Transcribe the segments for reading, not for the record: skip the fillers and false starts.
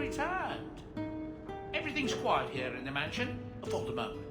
returned. Everything's quiet here in the mansion for the moment.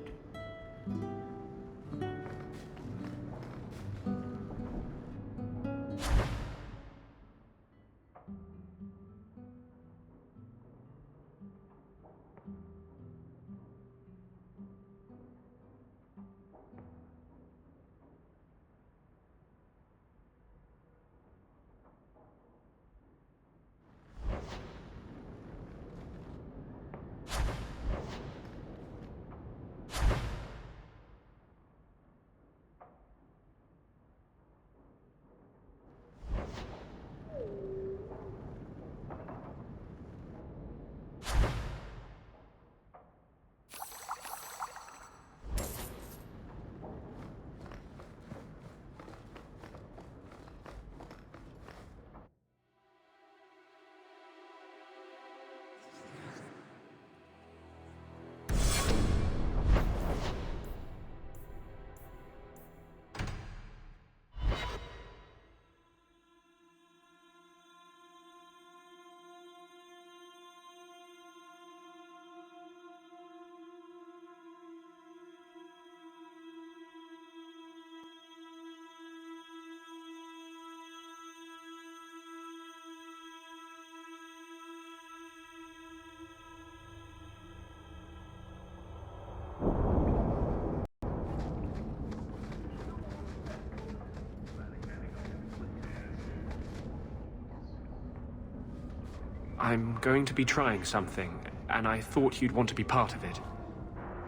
I'm going to be trying something, and I thought you'd want to be part of it.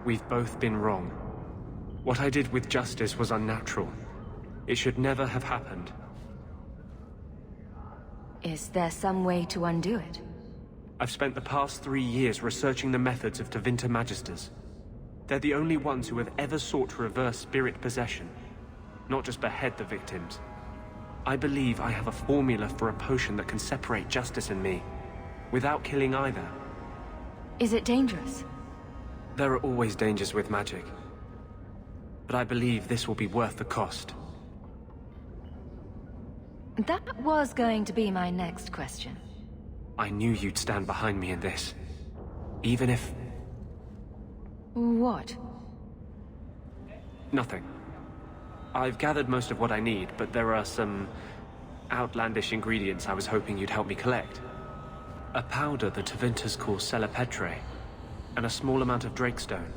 We've both been wrong. What I did with Justice was unnatural. It should never have happened. Is there some way to undo it? I've spent the past 3 years researching the methods of Tevinter Magisters. They're the only ones who have ever sought to reverse spirit possession, not just behead the victims. I believe I have a formula for a potion that can separate Justice and me, without killing either. Is it dangerous? There are always dangers with magic. But I believe this will be worth the cost. That was going to be my next question. I knew you'd stand behind me in this. Even if... What? Nothing. I've gathered most of what I need, but there are some outlandish ingredients I was hoping you'd help me collect. A powder the Tevinters call Celepetre, and a small amount of Drakestone.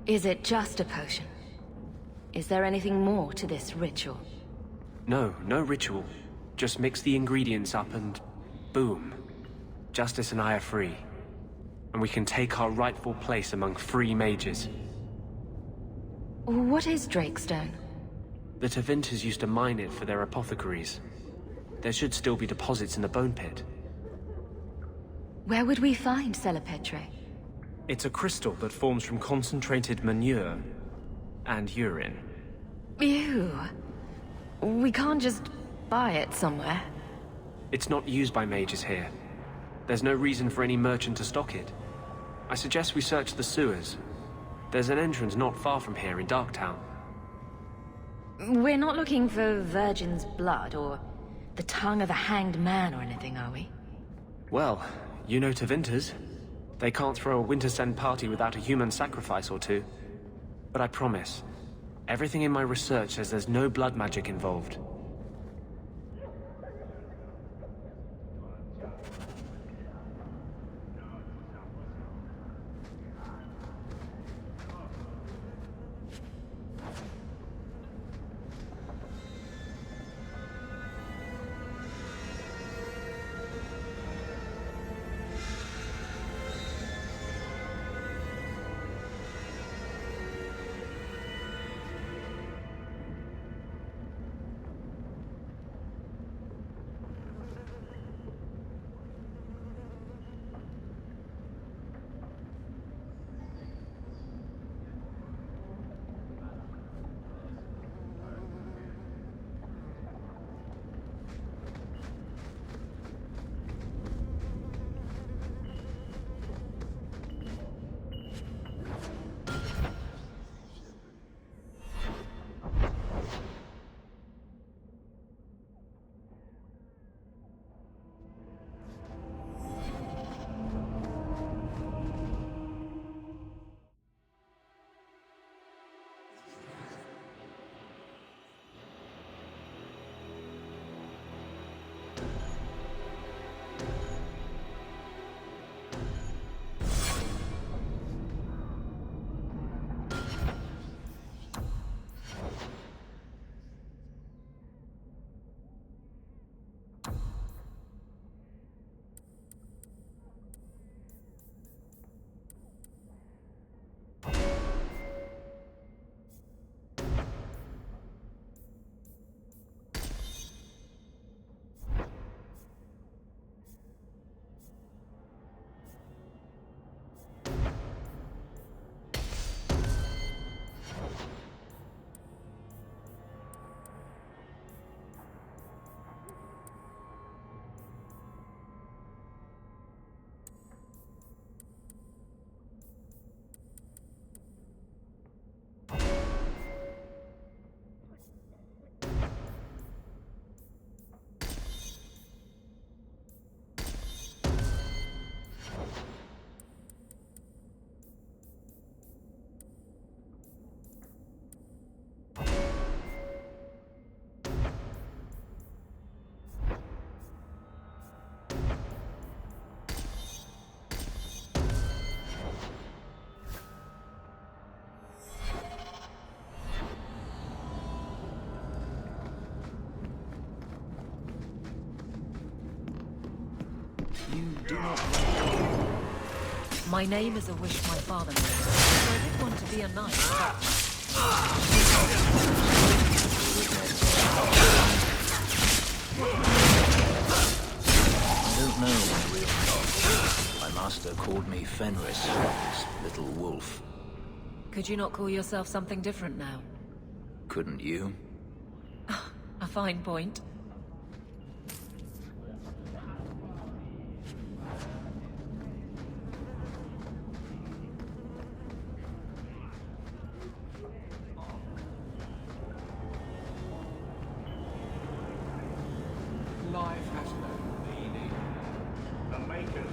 Is it just a potion? Is there anything more to this ritual? No, no ritual. Just mix the ingredients up and... boom. Justice and I are free. And we can take our rightful place among free mages. What is Drakestone? The Tevinters used to mine it for their apothecaries. There should still be deposits in the bone pit. Where would we find Celepetre? It's a crystal that forms from concentrated manure and urine. Ew. We can't just buy it somewhere. It's not used by mages here. There's no reason for any merchant to stock it. I suggest we search the sewers. There's an entrance not far from here in Darktown. We're not looking for virgin's blood or the tongue of a hanged man or anything, are we? Well, you know Tevinters. They can't throw a Winter Send party without a human sacrifice or two. But I promise, everything in my research says there's no blood magic involved. you do not recall. My name is a wish my father made, so I did want to be a knight, I don't know my real name. My master called me Fenris, his little wolf. Could you not call yourself something different now? Couldn't you? A fine point. Life has no meaning. The makers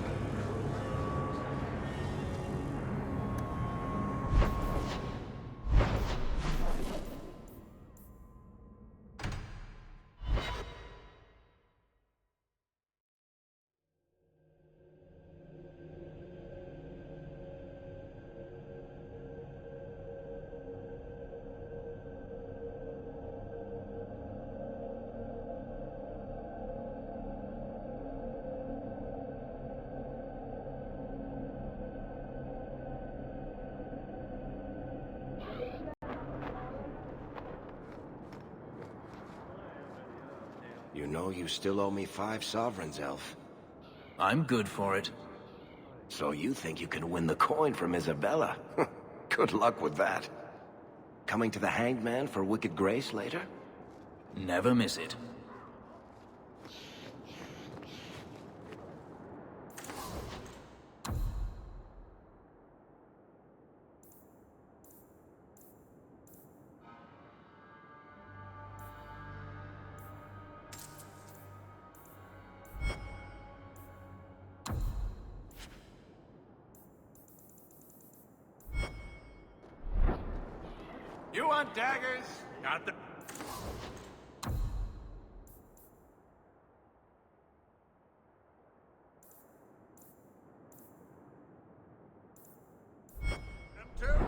You know you still owe me 5 sovereigns, Elf. I'm good for it. So you think you can win the coin from Isabella? Good luck with that. Coming to the Hanged Man for Wicked Grace later? Never miss it. You want daggers? Got them. Them too.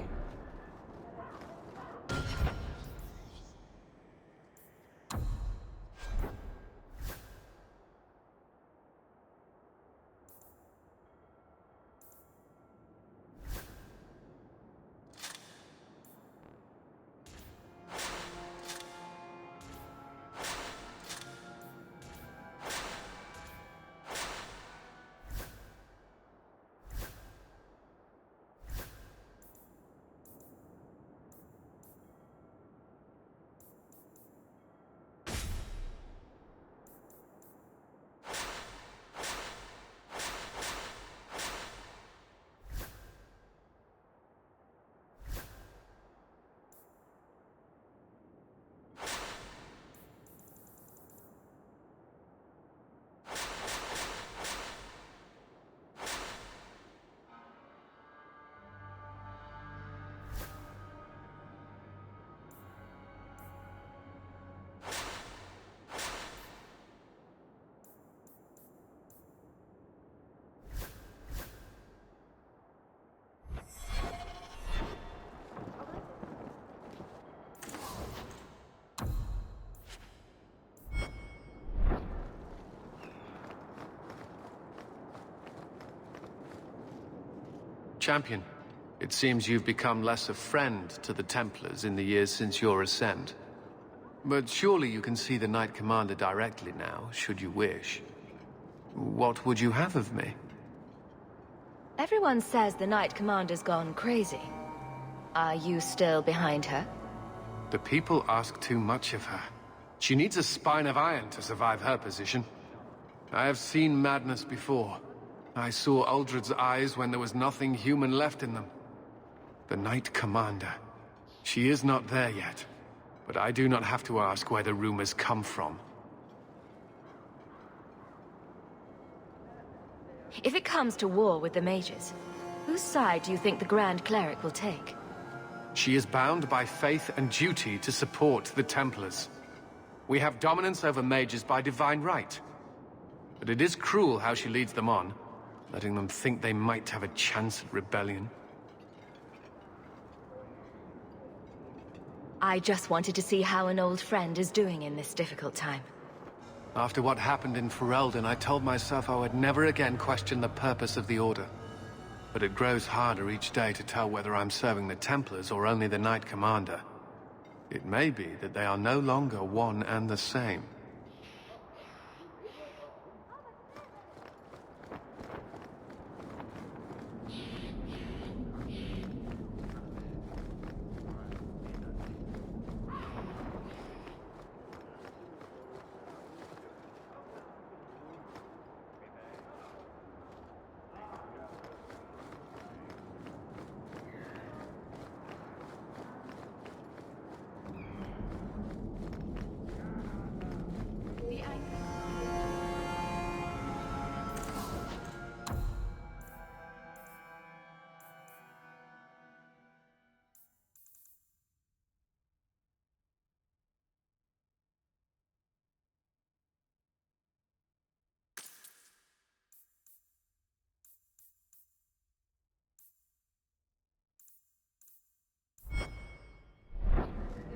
Champion, it seems you've become less a friend to the Templars in the years since your ascent. But surely you can see the Knight Commander directly now, should you wish. What would you have of me? Everyone says the Knight Commander's gone crazy. Are you still behind her? The people ask too much of her. She needs a spine of iron to survive her position. I have seen madness before. I saw Uldred's eyes when there was nothing human left in them. The Knight Commander. She is not there yet, but I do not have to ask where the rumors come from. If it comes to war with the mages, whose side do you think the Grand Cleric will take? She is bound by faith and duty to support the Templars. We have dominance over mages by divine right. But it is cruel how she leads them on, letting them think they might have a chance at rebellion. I just wanted to see how an old friend is doing in this difficult time. After what happened in Ferelden, I told myself I would never again question the purpose of the Order. But it grows harder each day to tell whether I'm serving the Templars or only the Knight Commander. It may be that they are no longer one and the same.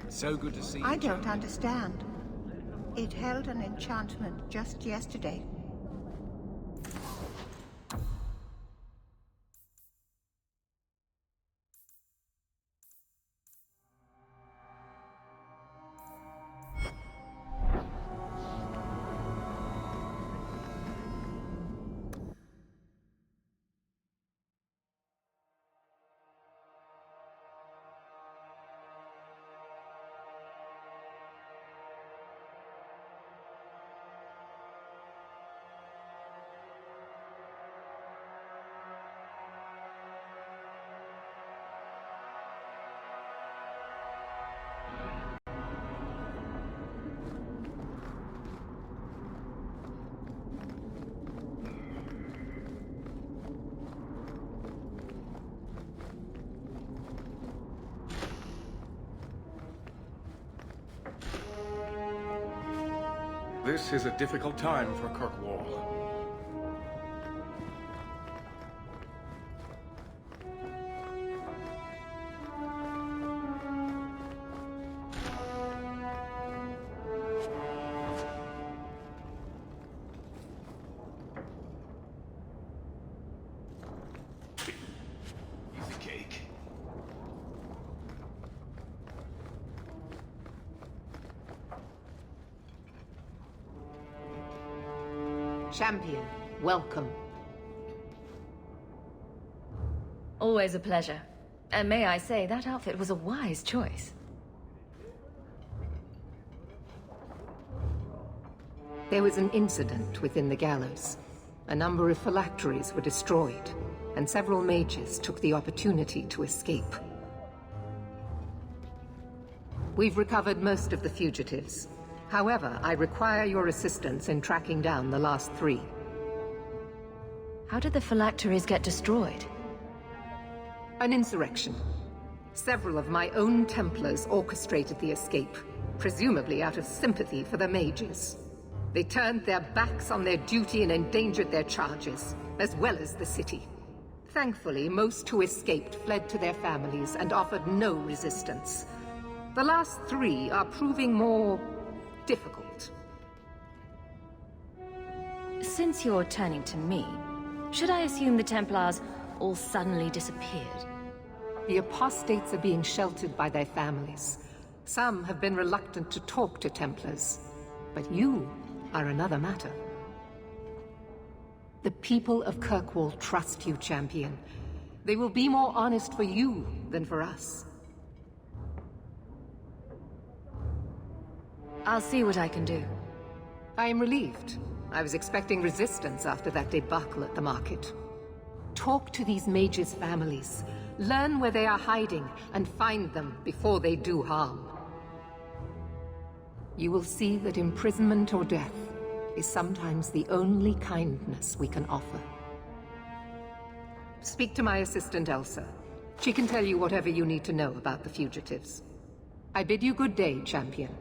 So good to see you. I don't understand. It held an enchantment just yesterday. This is a difficult time for Kirkwall. Easy cake. Champion, welcome. Always a pleasure. And may I say, that outfit was a wise choice. There was an incident within the gallows. A number of phylacteries were destroyed, and several mages took the opportunity to escape. We've recovered most of the fugitives. However, I require your assistance in tracking down the last 3. How did the phylacteries get destroyed? An insurrection. Several of my own Templars orchestrated the escape, presumably out of sympathy for the mages. They turned their backs on their duty and endangered their charges, as well as the city. Thankfully, most who escaped fled to their families and offered no resistance. The last 3 are proving more difficult. Since you're turning to me, should I assume the Templars all suddenly disappeared? The apostates are being sheltered by their families. Some have been reluctant to talk to Templars, but you are another matter. The people of Kirkwall trust you, Champion. They will be more honest for you than for us. I'll see what I can do. I am relieved. I was expecting resistance after that debacle at the market. Talk to these mages' families. Learn where they are hiding, and find them before they do harm. You will see that imprisonment or death is sometimes the only kindness we can offer. Speak to my assistant, Elsa. She can tell you whatever you need to know about the fugitives. I bid you good day, Champion.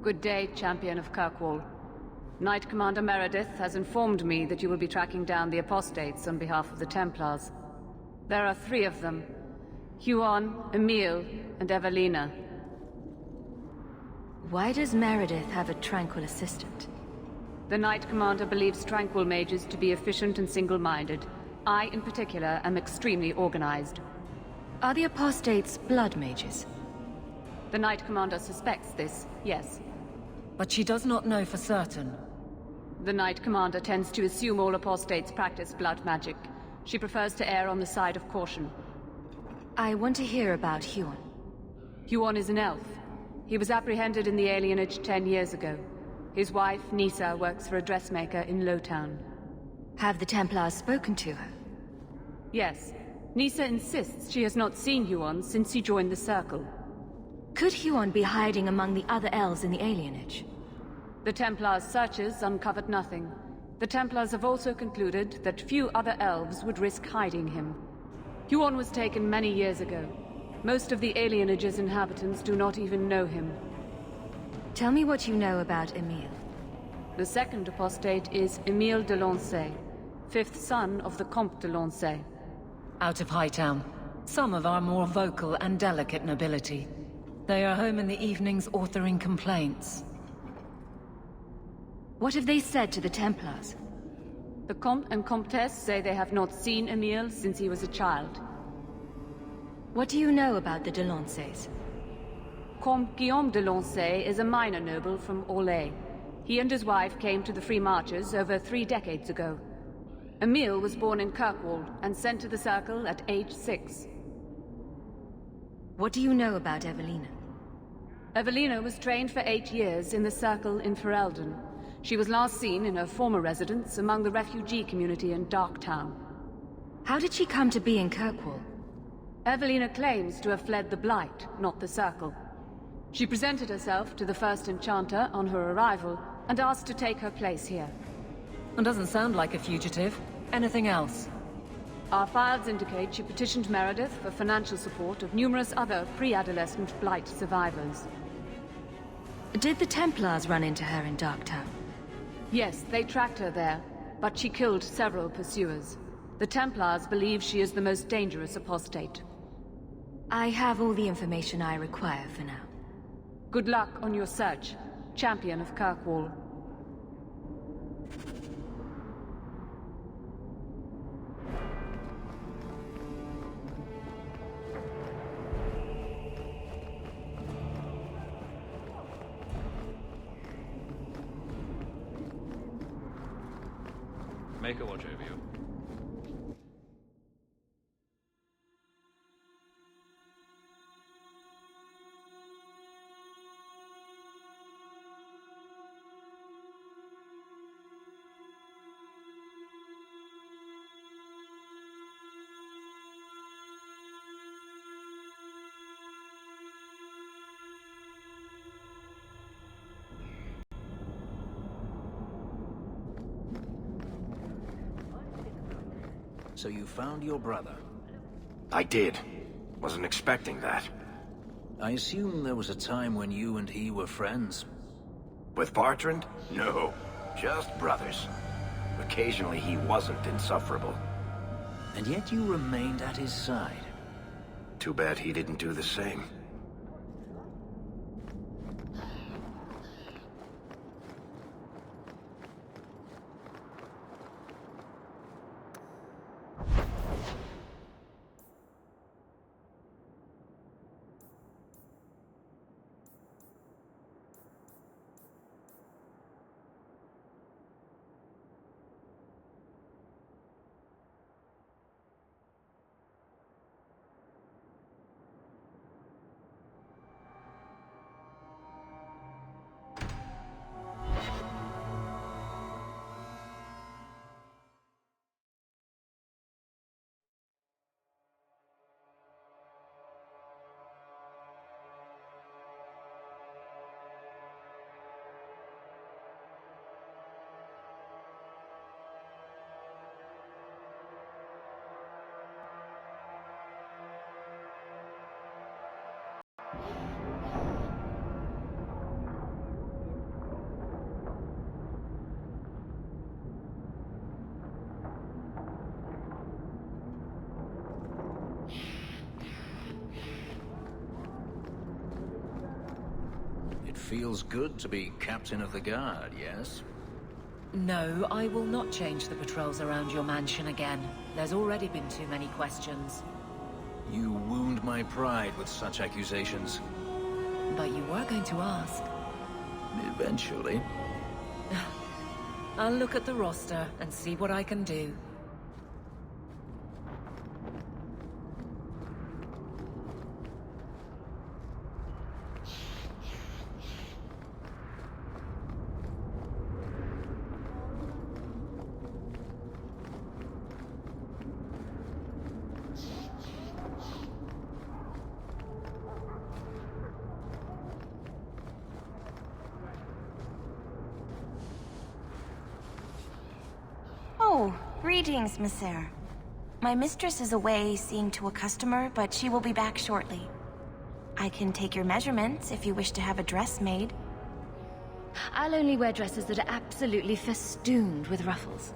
Good day, Champion of Kirkwall. Knight Commander Meredith has informed me that you will be tracking down the apostates on behalf of the Templars. There are 3 of them. Huon, Emile, and Evelina. Why does Meredith have a tranquil assistant? The Knight Commander believes tranquil mages to be efficient and single-minded. I, in particular, am extremely organized. Are the apostates blood mages? The Knight Commander suspects this, yes. But she does not know for certain. The Knight Commander tends to assume all apostates practice blood magic. She prefers to err on the side of caution. I want to hear about Huon. Huon is an elf. He was apprehended in the alienage 10 years ago. His wife, Nisa, works for a dressmaker in Lowtown. Have the Templars spoken to her? Yes. Nisa insists she has not seen Huon since he joined the Circle. Could Huon be hiding among the other elves in the alienage? The Templars' searches uncovered nothing. The Templars have also concluded that few other elves would risk hiding him. Huon was taken many years ago. Most of the alienage's inhabitants do not even know him. Tell me what you know about Emile. The second apostate is Emile de Lancey, 5th son of the Comte de Lancey. Out of Hightown. Some of our more vocal and delicate nobility. They are home in the evenings authoring complaints. What have they said to the Templars? The Comte and Comtesse say they have not seen Emile since he was a child. What do you know about the de Lanceys? Comte Guillaume de Lancey is a minor noble from Orlais. He and his wife came to the Free Marches over 3 decades ago. Emile was born in Kirkwall and sent to the Circle at age 6. What do you know about Evelina? Evelina was trained for 8 years in the Circle in Ferelden. She was last seen in her former residence among the refugee community in Darktown. How did she come to be in Kirkwall? Evelina claims to have fled the Blight, not the Circle. She presented herself to the first Enchanter on her arrival and asked to take her place here. And doesn't sound like a fugitive. Anything else? Our files indicate she petitioned Meredith for financial support of numerous other pre-adolescent Blight survivors. Did the Templars run into her in Darktown? Yes, they tracked her there, but she killed several pursuers. The Templars believe she is the most dangerous apostate. I have all the information I require for now. Good luck on your search, Champion of Kirkwall. Make a watch over you. So you found your brother? I did. Wasn't expecting that. I assume there was a time when you and he were friends? With Bartrand? No. Just brothers. Occasionally he wasn't insufferable. And yet you remained at his side. Too bad he didn't do the same. feels good to be captain of the guard, yes? No, I will not change the patrols around your mansion again. There's already been too many questions. You wound my pride with such accusations. But you were going to ask. Eventually. I'll look at the roster and see what I can do. Oh, greetings, Monsieur. My mistress is away seeing to a customer, but she will be back shortly. I can take your measurements if you wish to have a dress made. I'll only wear dresses that are absolutely festooned with ruffles.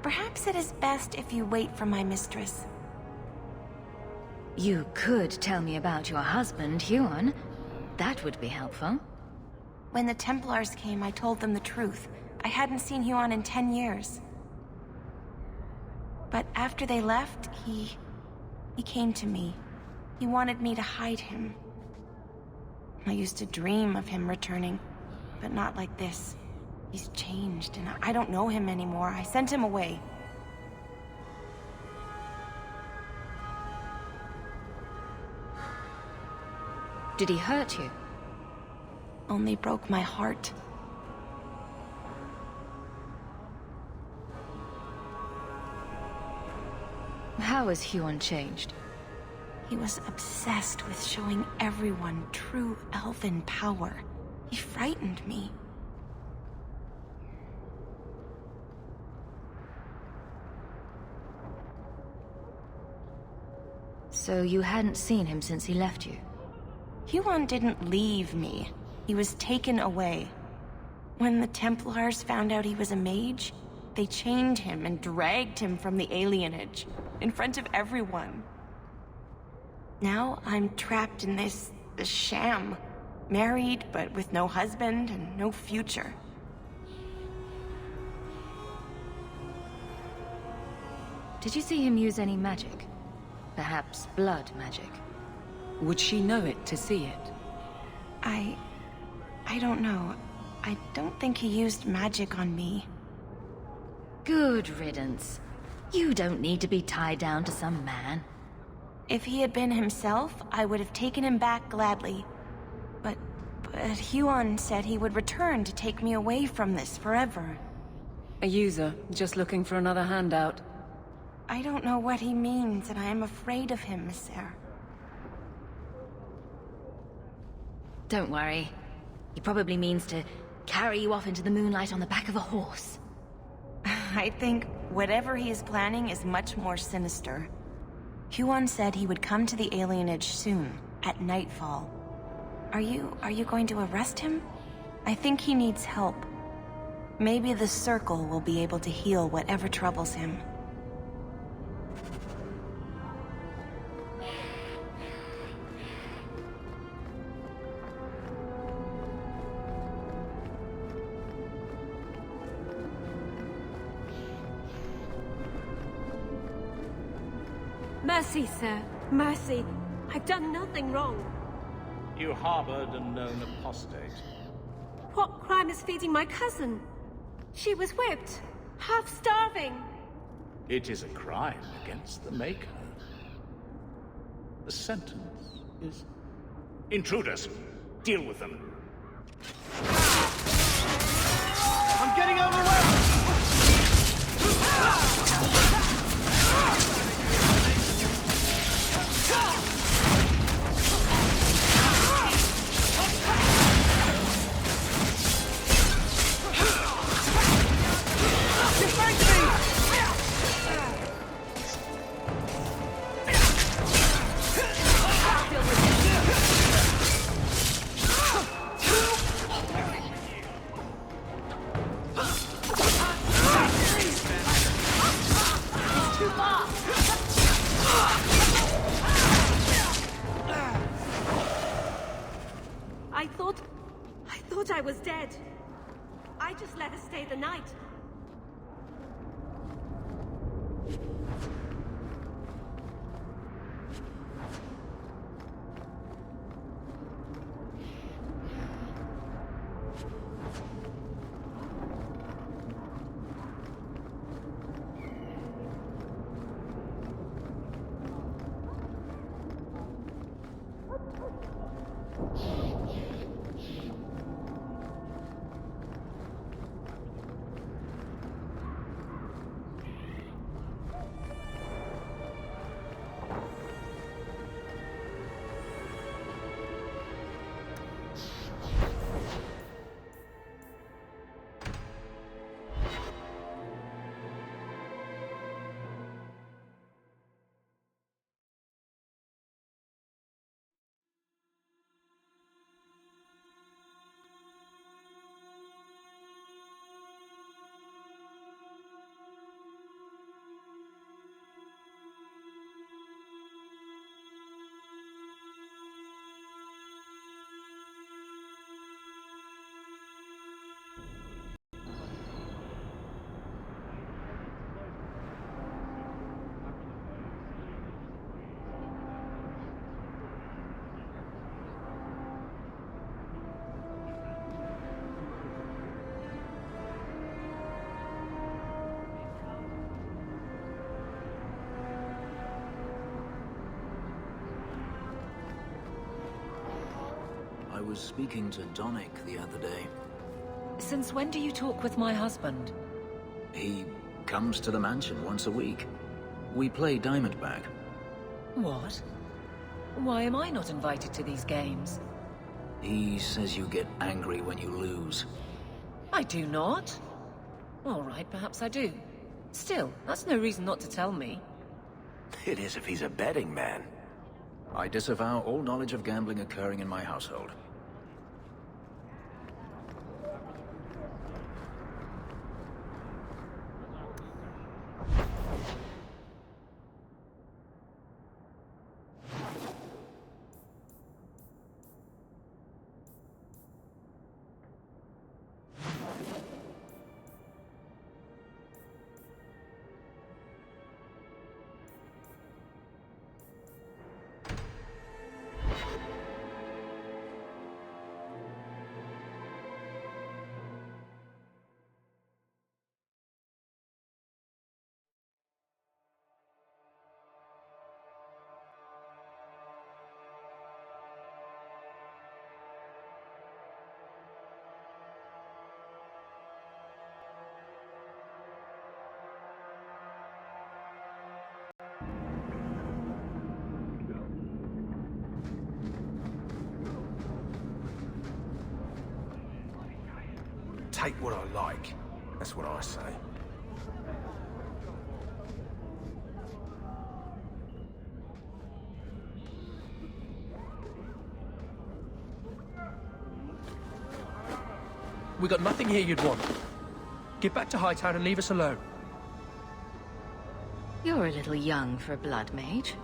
Perhaps it is best if you wait for my mistress. You could tell me about your husband, Huon. That would be helpful. When the Templars came, I told them the truth. I hadn't seen Huon in 10 years. But after they left, he came to me. He wanted me to hide him. I used to dream of him returning, but not like this. He's changed, and I don't know him anymore. I sent him away. Did he hurt you? Only broke my heart. How has Huon changed? He was obsessed with showing everyone true elven power. He frightened me. So you hadn't seen him since he left you? Huon didn't leave me. He was taken away. When the Templars found out he was a mage, they chained him and dragged him from the alienage, in front of everyone. Now I'm trapped in this sham. Married, but with no husband and no future. Did you see him use any magic? Perhaps blood magic? Would she know it to see it? I don't know. I don't think he used magic on me. Good riddance. You don't need to be tied down to some man. If he had been himself, I would have taken him back gladly. But Huon said he would return to take me away from this forever. A user, just looking for another handout. I don't know what he means, and I am afraid of him, Monsieur. Don't worry. He probably means to carry you off into the moonlight on the back of a horse. I think whatever he is planning is much more sinister. Huon said he would come to the alienage soon, at nightfall. Are you going to arrest him? I think he needs help. Maybe the Circle will be able to heal whatever troubles him. Mercy, sir. Mercy. I've done nothing wrong. You harbored a known apostate. What crime is feeding my cousin? She was whipped, half starving. It is a crime against the Maker. The sentence is... Intruders! Deal with them. I'm getting overwhelmed! thought I was dead. I just let her stay the night. I was speaking to Donick the other day. Since when do you talk with my husband? He comes to the mansion once a week. We play Diamondback. What? Why am I not invited to these games? He says you get angry when you lose. I do not. All right, perhaps I do. Still, that's no reason not to tell me. It is if he's a betting man. I disavow all knowledge of gambling occurring in my household. Take what I like. That's what I say. We got nothing here you'd want. Get back to Hightown and leave us alone. You're a little young for a blood mage.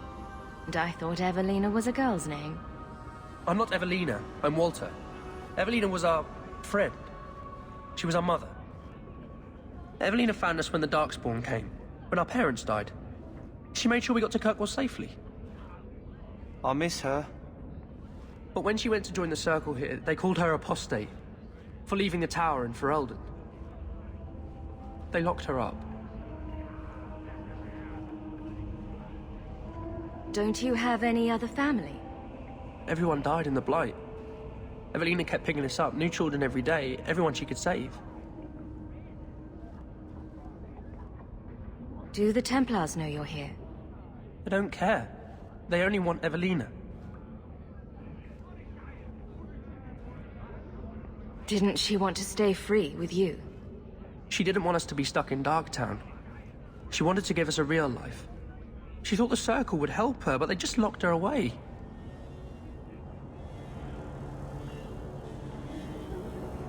And I thought Evelina was a girl's name. I'm not Evelina, I'm Walter. Evelina was our friend. She was our mother. Evelina found us when the Darkspawn came, when our parents died. She made sure we got to Kirkwall safely. I miss her. But when she went to join the Circle here, they called her apostate for leaving the tower in Ferelden. They locked her up. Don't you have any other family? Everyone died in the Blight. Evelina kept picking us up, new children every day, everyone she could save. Do the Templars know you're here? They don't care. They only want Evelina. Didn't she want to stay free with you? She didn't want us to be stuck in Darktown. She wanted to give us a real life. She thought the Circle would help her, but they just locked her away.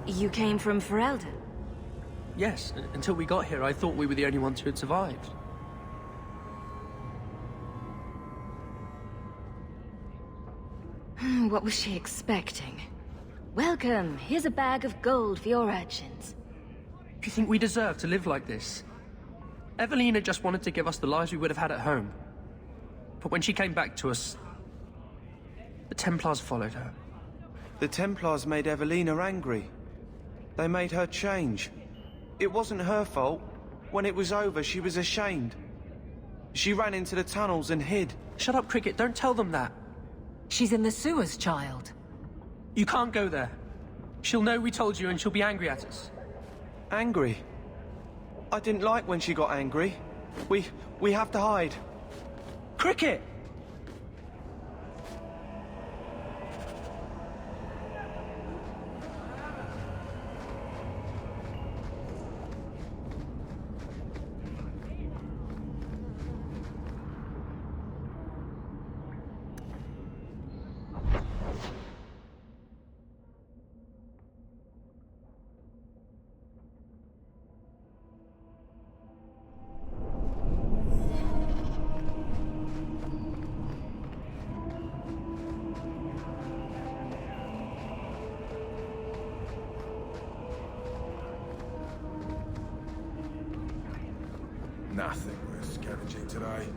You came from Ferelden? Yes, until we got here, I thought we were the only ones who had survived. What was she expecting? Welcome. Here's a bag of gold for your urchins. Do you think we deserve to live like this? Evelina just wanted to give us the lives we would have had at home. But when she came back to us, the Templars followed her. The Templars made Evelina angry. They made her change. It wasn't her fault. When it was over, she was ashamed. She ran into the tunnels and hid. Shut up, Cricket. Don't tell them that. She's in the sewers, child. You can't go there. She'll know we told you and she'll be angry at us. Angry? I didn't like when she got angry. We have to hide. Cricket! Nothing worth scavenging today.